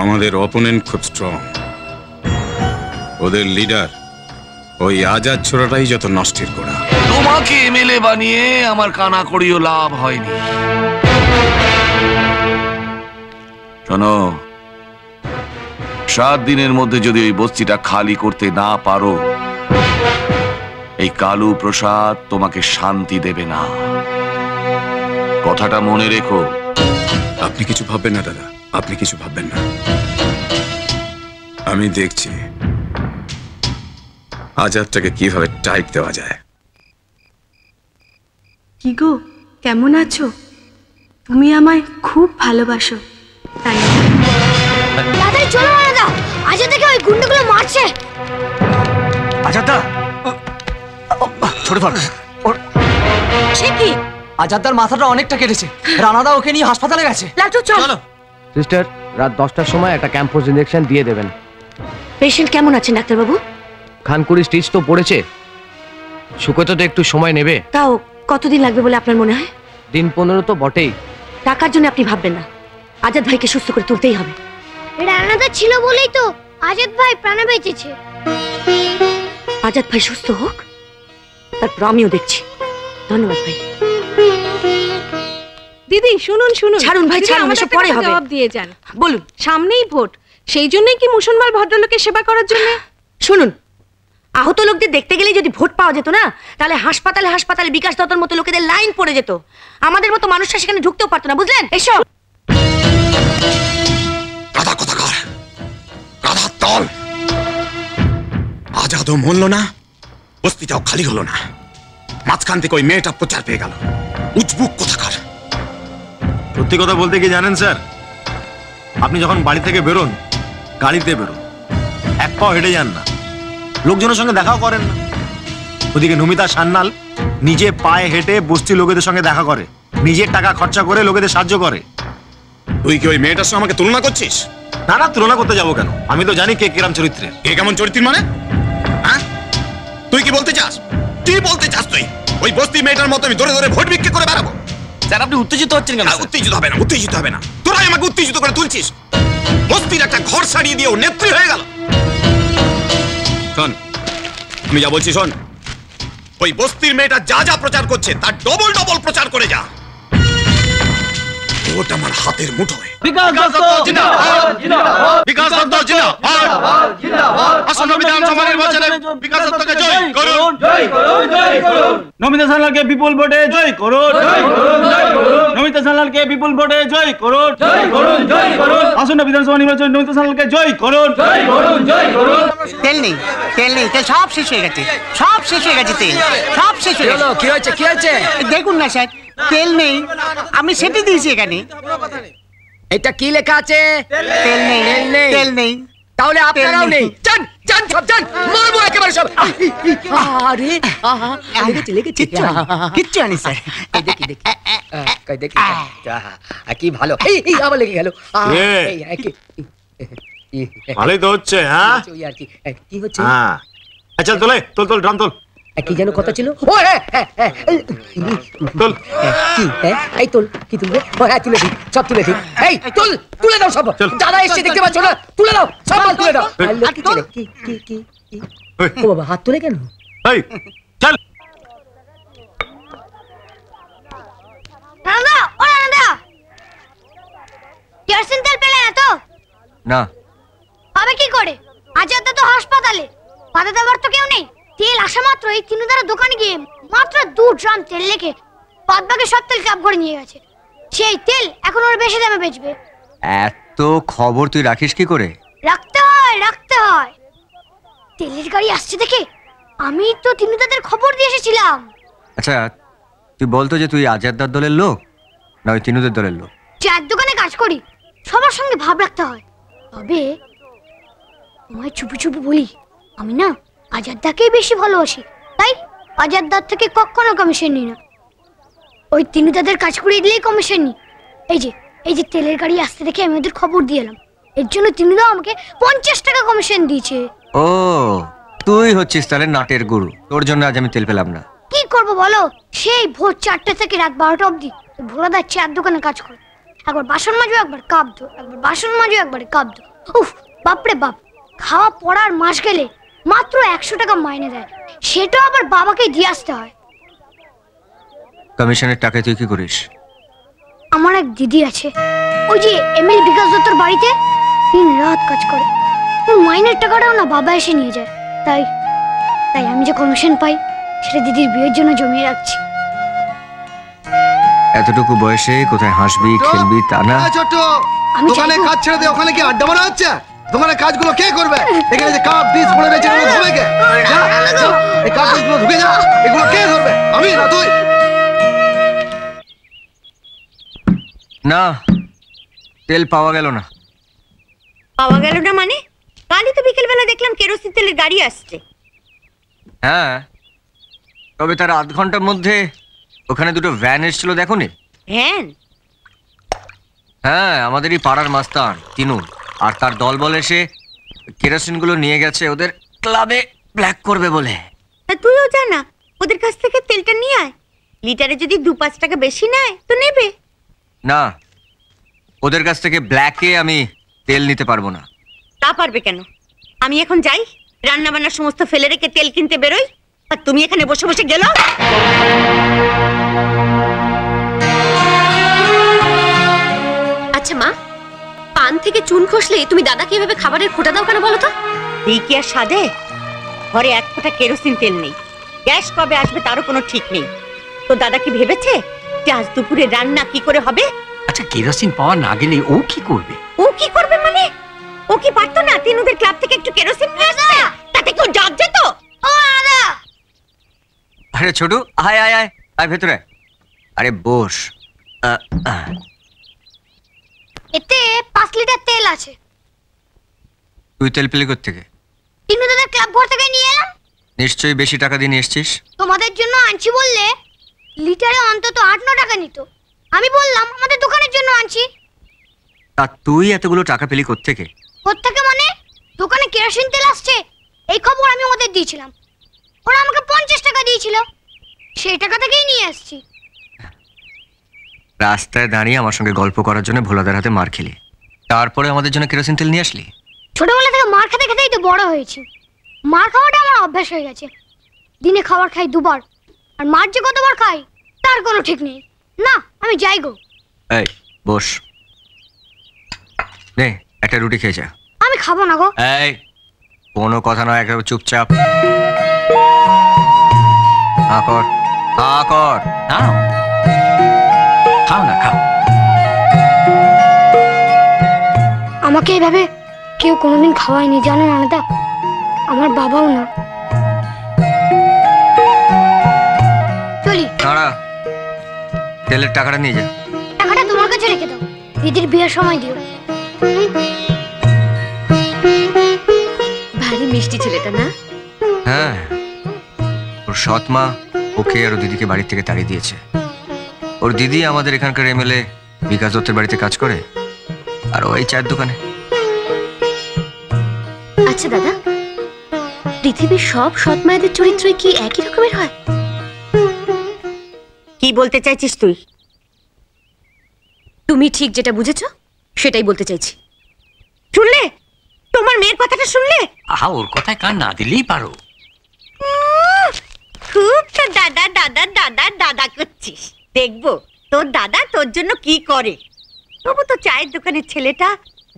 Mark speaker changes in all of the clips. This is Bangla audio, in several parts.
Speaker 1: আমাদের অপোনেন্ট খুব স্ট্রং। ওদের লিডার ওই আজাদ ছোড়াটাই যত নষ্টের গোড়া।
Speaker 2: তোমাকে এমএলএ বানিয়ে আমার কানা করিও লাভ হয়নি। শোনো, 7 দিনের মধ্যে যদি ওই বস্তিটা খালি করতে না পারো, এই কালু প্রসাদ তোমাকে শান্তি দেবে না। কথাটা মনে রেখো।
Speaker 1: আপনি কিছু ভাববেন না দাদা, আপনি কিছু ভাববেন না। আমি দেখছি আজাদটাকে কিভাবে টাইট দেওয়া যায়।
Speaker 3: কি গো, কেমন আছো? তুমি আমায় খুব ভালোবাসো, তাই না?
Speaker 4: দাদা চলো না দাদা, আজাদ থেকে ওই গুন্ডাগুলো মারছে।
Speaker 5: আজাদা ছোট ধর।
Speaker 4: সে কি?
Speaker 5: আজাদার মাথাটা অনেকটা কেটেছে, রানাদা ওকে নিয়ে হাসপাতালে গেছে।
Speaker 4: লাটু চল।
Speaker 6: সিস্টার, রাত 10টার সময় একটা ক্যাম্পোজ ইনজেকশন দিয়ে দেবেন।
Speaker 4: পেশেন্ট কেমন আছেন ডাক্তারবাবু?
Speaker 6: খানকুড়ি স্টিচ তো পড়েছে, শুকোতে তো একটু সময় নেবে।
Speaker 4: তাও কতদিন লাগবে বলে আপনার মনে হয়?
Speaker 6: দিন 15 তো বটেই।
Speaker 4: টাকার জন্য আপনি ভাববেন না, আজাদ ভাইকে সুস্থ করে তুলতেই হবে। রানাদা ছিল বলেই তো আজাদ ভাই প্রাণ বেঁচেছে। আজাদ ভাই সুস্থ হোক, তারপর আমিও দেখছি। ধন্যবাদ ভাই।
Speaker 3: দিদি শুনুন শুনুন।
Speaker 4: ছাড়ুন ভাই, ছাড়ুন, এসব পরে হবে।
Speaker 3: জবাব দিয়ে যান।
Speaker 4: বলুন।
Speaker 3: সামনেই ভোট, সেই জন্যই কি মুসলমান ভদ্রলোকের সেবা করার জন্য?
Speaker 4: শুনুন, আহত লোকদের দেখতে গেলে যদি ভোট পাওয়া যেত না, তাহলে হাসপাতালে হাসপাতালে বিকাশ দত্তর মতো লোকেদের লাইন পড়ে যেত। আমাদের মতো মানুষরা সেখানে ঢুকতেও পারতো না, বুঝলেন? এসব
Speaker 1: রাধা কোথাকার, রাধার দল। আজাদও মরল না, বস্তিটাও খালি হলো না, মাঝখান থেকে ওই মেয়েটা প্রচার পেয়ে গেল। উজবুক কোথাকার।
Speaker 7: সত্যি কথা বলতে কি জানেন স্যার, আপনি যখন বাড়ি থেকে বেরোন, গাড়িতে বেরোন, এক পাও হেঁটে যান না, লোকজনের সঙ্গে দেখাও করেন না। ওদিকে নমিতা সান্যাল নিজে পায়ে হেঁটে বস্তি লোকেদের সঙ্গে দেখা করে, নিজের টাকা খরচা করে লোকেদের সাহায্য করে।
Speaker 1: তুই কি ওই মেয়েটার সঙ্গে আমাকে তুলনা করছিস?
Speaker 7: না না, তুলনা করতে যাবো কেন? আমি তো জানি কে কিরম চরিত্রের।
Speaker 1: কে কেমন চরিত্র মানে? হ্যাঁ, তুই কি বলতে চাস? কি বলতে চাস তুই? ওই বস্তি মেয়েটার মতো আমি ধরে ধরে ভোট বিক্রি করে বেড়াবো?
Speaker 5: স্যার আপনি উত্তেজিত হচ্ছেন কেন?
Speaker 1: উত্তেজিত হবে না, উত্তেজিত হবে না। তোরাই আমাকে উত্তেজিত করে তুলছিস। বস্তির একটা ঘর ছাড়িয়ে দিয়ে ও নেত্রী হয়ে গেল। শোন, আমি যা বলছি শোন, ওই বস্তির মেয়েটা যা যা প্রচার করছে তার ডবল ডবল প্রচার করে যা। ওটা আমার হাতের মুঠোয়।
Speaker 5: বিকাশ দত্ত জিন্দাবাদ, জিন্দাবাদ।
Speaker 7: বিকাশ দত্ত জিন্দাবাদ,
Speaker 5: জিন্দাবাদ।
Speaker 7: আসন্ন বিধানসভা নির্বাচনে বিকাশ দত্তকে জয় করুন,
Speaker 5: জয় করুন, জয় করুন।
Speaker 8: নমিতা সান্যালকে বিপুল ভোটে জয় করুন,
Speaker 5: জয় করুন, জয় করুন।
Speaker 8: নমিতা সান্যালকে বিপুল ভোটে জয় করুন,
Speaker 5: জয় করুন, জয় করুন।
Speaker 8: আসন্ন বিধানসভা নির্বাচনে নমিতা সান্যালকে জয় করুন,
Speaker 5: জয় করুন, জয় করুন।
Speaker 9: তেল নেই, তেল নেই, তেল সব শেষ হয়ে গেছে, সব শেষ হয়ে গেছে, তেল সব শেষ হয়ে গেছে।
Speaker 5: কি হয়েছে, কি হয়েছে?
Speaker 9: দেখুন না স্যার, তেল নেই, আমি সেটি দিয়েছি এখানে।
Speaker 5: এটা কি লেখা আছে?
Speaker 9: তেল নেই, তেল নেই।
Speaker 5: তাহলে আপনারাও নেই। যান যান সব যান, মারবো একেবারে সব। আরে আহা, লেগেছে লেগেছে।
Speaker 9: কিচ্ছু আনি স্যার।
Speaker 5: এই দেখি দেখি, কই দেখি। কি ভালো, এই আবার লেগে গেল।
Speaker 7: ভালোই তো হচ্ছে। হ্যাঁ,
Speaker 5: ওই আর কি, কি হচ্ছে?
Speaker 7: হ্যাঁ, আচ্ছা তোলে, তোল তোল, ড্রাম তোল।
Speaker 5: কি যেন কথা ছিল? ও হ্যাঁ হ্যাঁ,
Speaker 7: তোল।
Speaker 5: কি? এই তোল, কি তুলবে? ও হ্যাঁ, তুলে ঠিক, সব তুলে ঠিক। এই তুল, তুলে দাও সব। যারা এসে দেখতে পাচ্ছ না, তুলে দাও সব, মাল তুলে দাও। কি ছেলে, কি কি কি? ও বাবা, হাত তুলে কেন?
Speaker 7: এই চল।
Speaker 4: রানাদা, ও রানাদা, কেরোসিন তেল পেলে না তো?
Speaker 6: না।
Speaker 4: হবে কি করে? আজাদ তো হাসপাতালে, বাধা দেওয়ার তো কেউ নেই। তেল আসা মাত্র এই তিনুদার দোকানে গিয়ে মাত্র 2 ড্রাম তেল লেখে বাদবাকি সব তেল ক্যাব করে নিয়ে গেছে। সেই তেল এখন ওর বেশি দামে বেচবে।
Speaker 6: এত খবর তুই রাখিস কি করে?
Speaker 4: রাখতে হয়, রাখতে হয়। তেলের গাড়ি আসছে দেখে আমি তো তিনুদাদের খবর দিয়ে এসেছিলাম।
Speaker 6: আচ্ছা তুই বলতো যে তুই আজাদদার দলের লোক না ওই তিনুদের দলের লোক?
Speaker 4: চায়ের দোকানে কাজ করি, সবার সঙ্গে ভাব রাখতে হয়। তবে তোমায় চুপি চুপি বলি, আমি না আজাদদাকেই বেশি ভালোবাসি, তাই আজাদদার থেকে কখনো কমিশন নিই না। ওই তিনুদাদের কাজ করিয়ে দিলেই কমিশন নিই। এই যে তেলের গাড়ি আসতে দেখে আমি ওদের খবর দিয়ে এলাম, এর জন্য তিনুদা আমাকে 50 টাকা কমিশন দিয়েছে।
Speaker 6: ও তুই হচ্ছিস তাহলে নাটের গুরু, তোর জন্য আজ আমি তেল পেলাম না।
Speaker 4: কি করবো বলো, সেই ভোর 4টে থেকে রাত 12টা অবধি ভোলাদার চায়ের দোকানে কাজ করে। একবার বাসন মাজো, একবার কাঁপতো, একবার বাসন মাজো, একবার কাঁপতো। উফ, বাপরে বাপ, খাওয়া পড়ার মাস গেলে মাত্র 100 টাকা মাইনে দেয়, সেটা আবার বাবাকে দিয়ে আসতে হয়।
Speaker 6: কমিশনের টাকায় তুই কি করিস?
Speaker 4: আমার এক দিদি আছে, ওই যে এমএল বিকাশ দত্তর বাড়িতে দিন রাত কাজ করে। ওর মাইনের টাকাটাও না বাবা এসে নিয়ে যায়। তাই তাই আমি যে কমিশন পাই সেটা দিদির বিয়ের জন্য জমিয়ে রাখছি।
Speaker 6: এতটুকু বয়সে কোথায় হাসবি খেলবি তা না।
Speaker 10: ছোট
Speaker 4: আমি
Speaker 10: দোকানে
Speaker 4: চাইবো-
Speaker 10: কাজ ছেড়ে দে, ওখানে কি আড্ডা মারা হচ্ছে? দোকানে কাজগুলো কে করবে? এখানে যে কাপ ডিশ পড়ে রয়েছে এগুলো ধোবে কে? যা, যা, এই কাপ ডিশগুলো ধুকে যা, এগুলো কে ধরবে? আমি না তুই?
Speaker 6: না, তেল পাওয়া গেল না।
Speaker 11: পাওয়া গেল না মানে? কালই তো বিকেলবেলা দেখলাম কেরোসিন তেলের গাড়ি আসছে।
Speaker 6: হ্যাঁ, তবে তার আধ ঘন্টার মধ্যে ওখানে দুটো ভ্যান এসেছিল, দেখোনি?
Speaker 11: ভ্যান?
Speaker 6: হ্যাঁ, আমাদেরই পাড়ার মাস্তান তিনু আর তার দলবল এসে কেরোসিনগুলো নিয়ে গেছে ওদের ক্লাবে ব্ল্যাক করবে বলে।
Speaker 11: তা তুইও জানা ওদের কাছ থেকে তেলটা নিয়ে আয়, লিটারে যদি 2-5 টাকা বেশি নেয় তো নেবে।
Speaker 6: না, ওদের কাছ থেকে ব্ল্যাকে আমি তেল নিতে পারবো না।
Speaker 11: তা পারবে কেন? আমি এখন যাই, রান্না বান্না সমস্ত ফেলে রেখে তেল কিনতে বেরোই, আর তুমি এখানে বসে বসে গেল।
Speaker 12: আচ্ছা মা, পান থেকে চুন খসলে তুমি দাদাকে এভাবে খাবারের খোঁটা দাও কেন বলো তো?
Speaker 11: তুই কি আর সাদে? ঘরে এক ফোঁটা কেরোসিন তেল নেই, গ্যাস কবে আসবে তারও কোনো ঠিক নেই। তো দাদা কি ভেবেছে যে আজ দুপুরে রান্না কি করে হবে?
Speaker 13: আচ্ছা, কেরোসিন পাওয়া না গেলে ও কি করবে?
Speaker 11: ও কি করবে মানে? ও কি পারতো না তিনুদের ক্লাব থেকে একটু কেরোসিন নিয়ে আসতে? তাতে কেউ জাগ যেত? ও দাদা!
Speaker 6: আরে ছোটু, আয় আয় আয় আয় ভেতরে। আরে বস।
Speaker 4: এতে 5 লিটার তেল আছে।
Speaker 6: তুই তেল পেলি কোত্থেকে?
Speaker 4: তিনু দাদার ক্লাব ঘর থেকে নিয়ে এলাম।
Speaker 6: নিশ্চয়ই বেশি টাকা দিয়ে নিয়ে এসছিস।
Speaker 4: তোমাদের জন্য আনছি বললে লিটারে অন্তত 8-9 টাকা নিত। আমি বললাম আমাদের দোকানের জন্য আনছি।
Speaker 6: তা তুই এতগুলো টাকা পেলি কোত্থেকে?
Speaker 4: কোত্থেকে মানে? দোকানে কেরোসিন তেল আসছে এই খবর আমি ওদের দিয়েছিলাম, ওরা আমাকে 50 টাকা দিয়েছিল, সেই টাকা থেকেই নিয়ে আসছি।
Speaker 6: রাস্তায় দাঁড়িয়ে আমার সঙ্গে গল্প করার জন্য ভোলাদার হাতে মার খেলি, তারপরে আমাদের জন্য কেরোসিন তেল নিয়ে আসলি?
Speaker 4: ছোটবেলা থেকে মার খেতে খেতেই তো বড় হয়েছি। মার খাওয়াটা আমার অভ্যাস হয়ে গেছে। দিনে খাবার খাই 2 বার, আর মার যে কতবার খাই তার কোনো ঠিক নেই। না, আমি যাই গো।
Speaker 6: এই বস, নে একটা রুটি খেয়ে যা।
Speaker 4: আমি খাবো না গো।
Speaker 6: এই কোনো কথা নয়, একেবারে চুপচাপ হা কর, হা কর।
Speaker 13: নাও, খাও না, খাও।
Speaker 4: আমাকে এইভাবে কেউ কোনোদিন খাওয়ায়নি, জানেন আলাদা, আমার বাবাও না। চলি।
Speaker 6: দাঁড়া, তেলের টাকাটা নিয়ে যা।
Speaker 4: টাকাটা তোমার কাছে রেখে দাও, দিদির বিয়ের সময় দিও।
Speaker 12: ভারী মিষ্টি ছেলেটা না?
Speaker 6: হ্যাঁ, ওর সৎ মা ওকে আর ওর দিদিকে বাড়ি থেকে তাড়িয়ে দিয়েছে। ওর দিদি আমাদের এখানকার এমএলএ বিকাশ দত্তের বাড়িতে কাজ করে, আর ওই চায়ের দোকানে।
Speaker 12: আচ্ছা দাদা, পৃথিবীর সব সৎ মায়েদের চরিত্রই কি একই রকমের হয়?
Speaker 11: কি বলতে চাইছিস তুই?
Speaker 12: তুমি ঠিক যেটা বুঝেছো সেটাই বলতে চাইছি।
Speaker 11: শুনলে তোমার মেয়ের কথাটা? শুনলে?
Speaker 13: আহা, ওর কথায় কান না দিলেই পারো।
Speaker 11: খুব তো দাদা দাদা দাদা দাদা করছিস। দেখবো তোর দাদা তোর জন্য কি করে। তবু তো চায়ের দোকানের ছেলেটা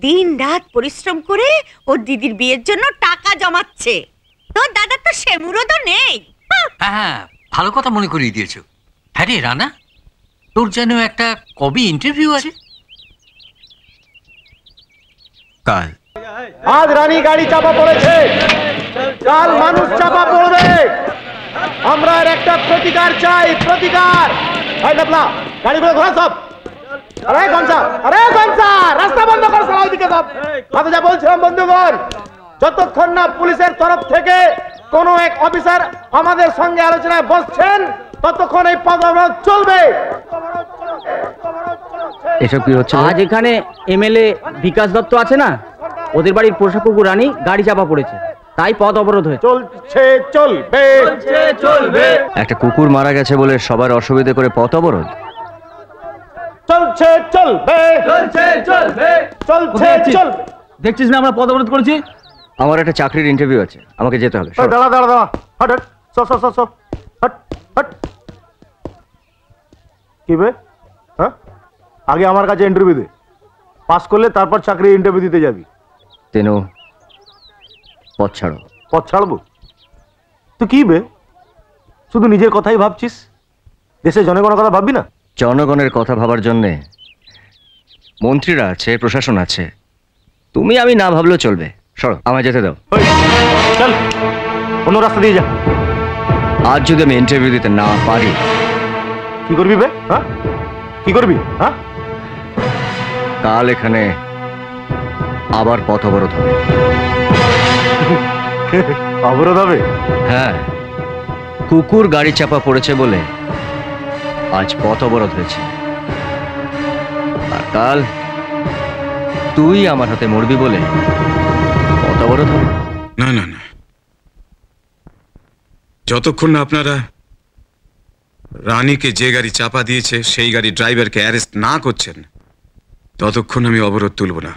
Speaker 11: দিন রাত পরিশ্রম করে ওর দিদির বিয়ের জন্য টাকা জমাচ্ছে। তোর দাদা তো সে মুরদও নেই।
Speaker 13: হ্যাঁ, ভালো কথা মনে করিয়ে দিয়েছো। হ্যাঁ রে রানা, তোর যেন একটা কবে ইন্টারভিউ আছে?
Speaker 6: কাল।
Speaker 8: আজ রানী গাড়ি চাপা পড়েছে, কাল মানুষ চাপা পড়বে। আমরা এর একটা প্রতিকার চাই, প্রতিকার। গাড়িগুলো ঘোরা সব। আরে গনসা, রাস্তা বন্ধ কর, সব ওইদিকে সব। আমি যা বলছিলাম বন্ধুগণ, যতক্ষণ না পুলিশের তরফ থেকে কোনো এক অফিসার আমাদের সঙ্গে আলোচনায় বসছেন ততক্ষণ এই পথ অবরোধ চলবে।
Speaker 14: এসব কি হচ্ছে? আজ এখানে এমএলএ বিকাশ দত্ত আছে না, ওদের বাড়ির পোষা কুকুর রানী গাড়ি চাপা পড়েছে, তাই পথ অবরোধ হয়েছে।
Speaker 8: চলবে।
Speaker 6: একটা কুকুর মারা গেছে বলে সবার অসুবিধা করে পথ অবরোধ?
Speaker 8: চলবে।
Speaker 14: দেখছিস না আমরা পদ অবরোধ করেছি?
Speaker 6: আমার একটা চাকরির ইন্টারভিউ আছে, আমাকে যেতে হবে।
Speaker 8: দাঁড়া দাঁড়া দাঁড়া, হট হট, সব সব সব সব, হট হট। কি বে? হ্যাঁ, আগে আমার কাছে ইন্টারভিউ দে, পাস করলে তারপর চাকরি ইন্টারভিউ দিতে যাবি।
Speaker 6: তেনো পথ ছাড়ো।
Speaker 8: পথ ছাড়বো? তুই কি বে, শুধু নিজের কথাই ভাবছিস, দেশের জনগণের কথা ভাববি না?
Speaker 6: জনগণের কথা ভাবার জন্যে মন্ত্রীরা আছে, প্রশাসন আছে, তুমি আমি না ভাবলেও চলবে। সরো, আমায় যেতে দাও।
Speaker 8: চল অন্য রাস্তা দিয়ে যা।
Speaker 6: আজ যদি আমি ইন্টারভিউ দিতে না পারি,
Speaker 8: কি করবি বে? হ্যাঁ, কি করবি? হ্যাঁ,
Speaker 6: কাল এখানে আবার পথ অবরোধ হবে।
Speaker 8: অবরোধ হবে?
Speaker 6: হ্যাঁ, কুকুর গাড়ি চাপা পড়েছে বলে আজ পথ অবরোধ হয়েছে। আর কাল তুই আমার হাতে মরবি বলে পথ অবরোধ হবে।
Speaker 1: না না না, যতক্ষণ না আপনারা রানীকে যে গাড়ি চাপা দিয়েছে সেই গাড়ি ড্রাইভারকে অ্যারেস্ট না করছেন, ততক্ষণ আমি অবরোধ তুলব না।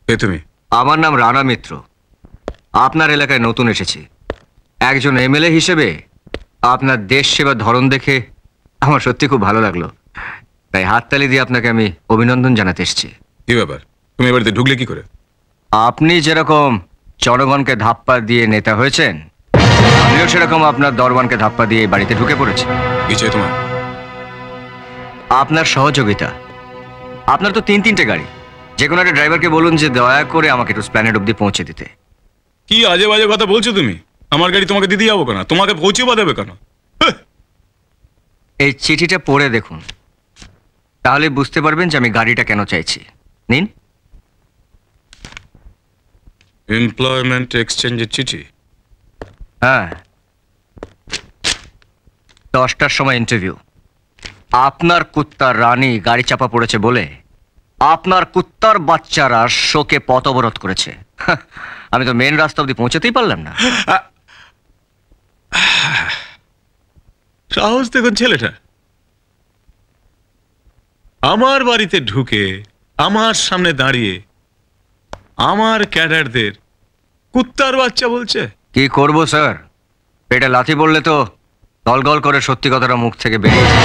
Speaker 1: কে তুমি?
Speaker 6: আমার নাম রানা মিত্র, আপনার এলাকায় নতুন এসেছি। একজন এমএলএ হিসেবে আপনার দেশ সেবার ধরন দেখে আমার সত্যি খুব ভালো লাগলো, তাই হাততালি দিয়ে আপনাকে আমি অভিনন্দন জানাতে এসেছি।
Speaker 1: কি ব্যাপার, তুমি এ বাড়িতে ঢুকলে কি করে?
Speaker 6: আপনি যেরকম জনগণকে ধাপ্পা দিয়ে নেতা হয়েছেন, আমিও সেরকম আপনার দরবানকে ধাপ্পা দিয়ে বাড়িতে ঢুকে পড়েছি।
Speaker 1: কি চাই তোমার?
Speaker 6: আপনার সহযোগিতা। আপনার তো তিনটে গাড়ি, যে কোনো একটা ড্রাইভারকে বলুন যে দয়া করে আমাকে একটু স্প্ল্যানেড অব্দি পৌঁছে দিতে।
Speaker 1: কি আজে বাজে কথা বলছো তুমি? আমার গাড়ি তোমাকে দিতে যাবো কেন? তোমাকে পৌঁছে বা দেবে কেন?
Speaker 6: এই চিঠিটা পড়ে দেখুন, তাহলে বুঝতে পারবেন যে আমি গাড়িটা কেন চাইছি। নিন।
Speaker 1: এমপ্লয়মেন্ট এক্সচেঞ্জের চিঠি?
Speaker 6: হ্যাঁ, 10টার সময় ইন্টারভিউ। আপনার কুত্তার রানী গাড়ি চাপা পড়েছে বলে আপনার কুত্তার বাচ্চারা শোকে পথ অবরোধ করেছে। আমি তো মেন রাস্তা অব্দি পৌঁছাতেই পারলাম না।
Speaker 1: সাহস দেখুন ছেলেটা, আমার বাড়িতে ঢুকে আমার সামনে দাঁড়িয়ে আমার ক্যাডারদের কুত্তার বাচ্চা বলছে।
Speaker 6: কি করব স্যার, পেটে লাথি বললে তো গল করে সত্যি কথাটা মুখ থেকে বেরিয়ে যায়।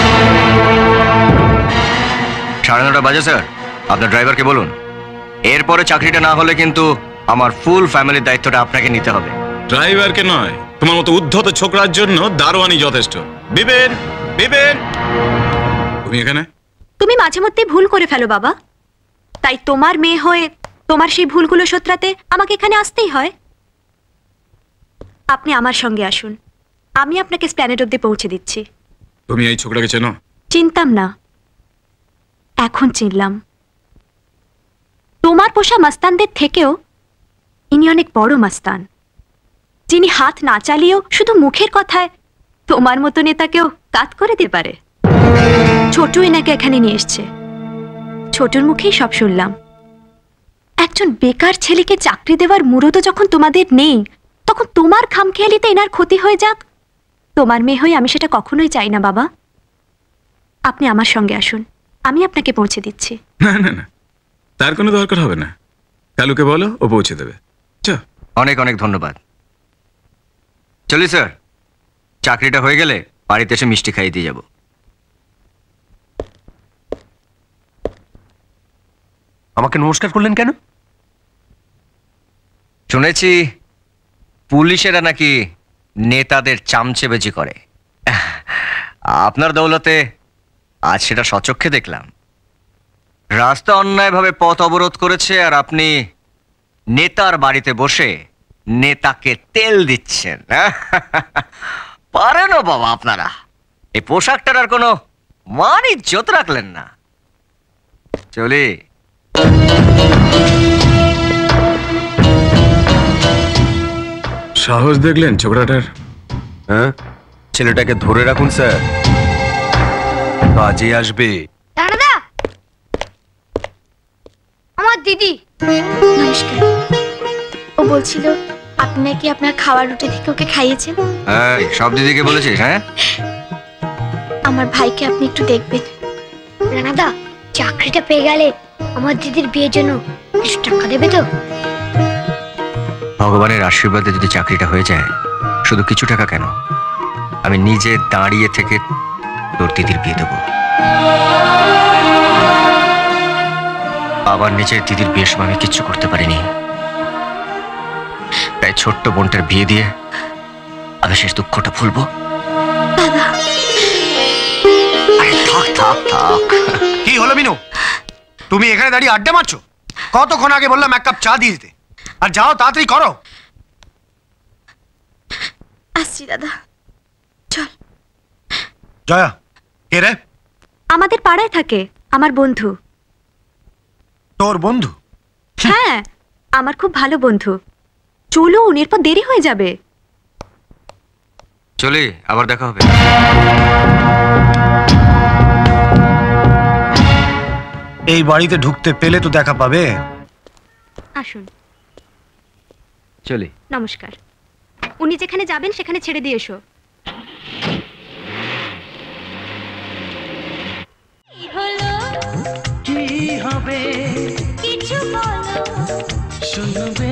Speaker 6: 9:30 বাজে স্যার, আপনার ড্রাইভারকে বলুন এরপরে চাকরিটা না হলে কিন্তু আমার ফুল ফ্যামিলির দায়িত্বটা আপনাকে নিতে হবে।
Speaker 1: ড্রাইভারকে নয়, তোমার মতো উদ্ধত ছোকরার জন্য দারোয়ানি যথেষ্ট। বিবেন, বিবেন, তুমি এখানে?
Speaker 12: তুমি মাঝে মধ্যে ভুল করে ফেলো বাবা, তাই তোমার মেয়ে হয়ে তোমার সেই ভুলগুলো শোধরাতে আমাকে এখানে আসতেই হয়। আপনি আমার সঙ্গে আসুন, আমি আপনাকে স্প্ল্যানেড অব্দি পৌঁছে দিচ্ছি।
Speaker 1: তুমি এই ছোকরাকে চেনো?
Speaker 12: চিনতাম না, এখন চিনলাম। তোমার পোষা মাস্তানদের থেকেও ইনি অনেক বড় মাস্তান, যিনি হাত না চালিয়েও শুধু মুখের কথায় তোমার মতো নেতাকেও কাত করে দিতে পারে। ছোটু এনাকে এখানে নিয়ে এসছে, ছোটুর মুখেই সব শুনলাম। একজন বেকার ছেলেকে চাকরি দেওয়ার মুরুদও যখন তোমাদের নেই, তখন তোমার খামখেয়ালিতে এনার ক্ষতি হয়ে যাক, তোমার মেয়ে হয়ে আমি সেটা কখনোই চাই না বাবা। আপনি আমার সঙ্গে আসুন, আমি আপনাকে পৌঁছে দিচ্ছি।
Speaker 1: না না না, তার কোনো দরকার হবে না, কালুকে বলো ও পৌঁছে দেবে।
Speaker 6: অনেক অনেক ধন্যবাদ। চলি স্যার, চাকরিটা হয়ে গেলে বাড়িতে এসে মিষ্টি খাইয়ে দিয়ে যাব।
Speaker 15: আমাকে নমস্কার করলেন কেন?
Speaker 6: শুনেছি পুলিশেরা নাকি নেতাদের চামচেবাজি করে, আপনার দৌলতে আজ সেটা সচক্ষে দেখলাম। রাস্তা অন্যায়ভাবে পথ অবরোধ করেছে আর আপনি নেতার বাড়িতে বসে নেতাকে তেল দিচ্ছেন। পারেন বাবা আপনারা, এই পোশাকটার আর কোনো মান ইজ্জত রাখলেন না। চলি।
Speaker 1: সাহস দেখলেন ছোকরাটার?
Speaker 15: হ্যাঁ, ছেলেটাকে ধরে রাখুন স্যার, কাজে আসবে।
Speaker 4: দাদা, আমার দিদি।
Speaker 3: নমস্কার। ও বলছিল আপনি নাকি আপনার খাওয়ার রুটি থেকে ওকে খাইয়েছেন।
Speaker 6: সব দিদিকে বলেছিস? হ্যাঁ,
Speaker 3: আমার ভাইকে আপনি একটু দেখবেন।
Speaker 4: রানাদা, চাকরিটা পেয়ে গেলে আমার দিদির বিয়ের জন্য কিছু টাকা দেবে তো?
Speaker 6: ভগবানের আশীর্বাদে যদি চাকরিটা হয়ে যায়, শুধু কিছু টাকা কেন, আমি নিজে দাঁড়িয়ে থেকে তোর দিদির বিয়ে দেবো। আবার নিজের দিদির বিয়ের সময় আমি কিচ্ছু করতে পারিনি, তাই ছোট্ট বোনটার বিয়ে দিয়ে আমি শেষ দুঃখটা ভুলবো।
Speaker 10: কি হলো মিনু, তুমি এখানে দাঁড়িয়ে আড্ডা মারছো? কতক্ষণ আগে বললাম এক কাপ চা দিয়ে দিতে। আর যাও, তাড়াতাড়ি করো।
Speaker 3: আসছি দাদা, চল।
Speaker 10: জয়া, কে রে?
Speaker 12: আমাদের পাড়ায় থাকে, আমার বন্ধু।
Speaker 10: তোর বন্ধু?
Speaker 12: হ্যাঁ, আমার খুব ভালো বন্ধু। চলুন, এরপর দেরি হয়ে যাবে।
Speaker 6: চলে, আবার দেখা হবে।
Speaker 10: এই বাড়িতে ঢুকতে পেলে তো দেখা পাবে।
Speaker 12: আসুন।
Speaker 6: চলে।
Speaker 12: নমস্কার। উনি যেখানে যাবেন সেখানে ছেড়ে দিয়ে এসো।
Speaker 16: কি হবে কিছু বলো, শুনবে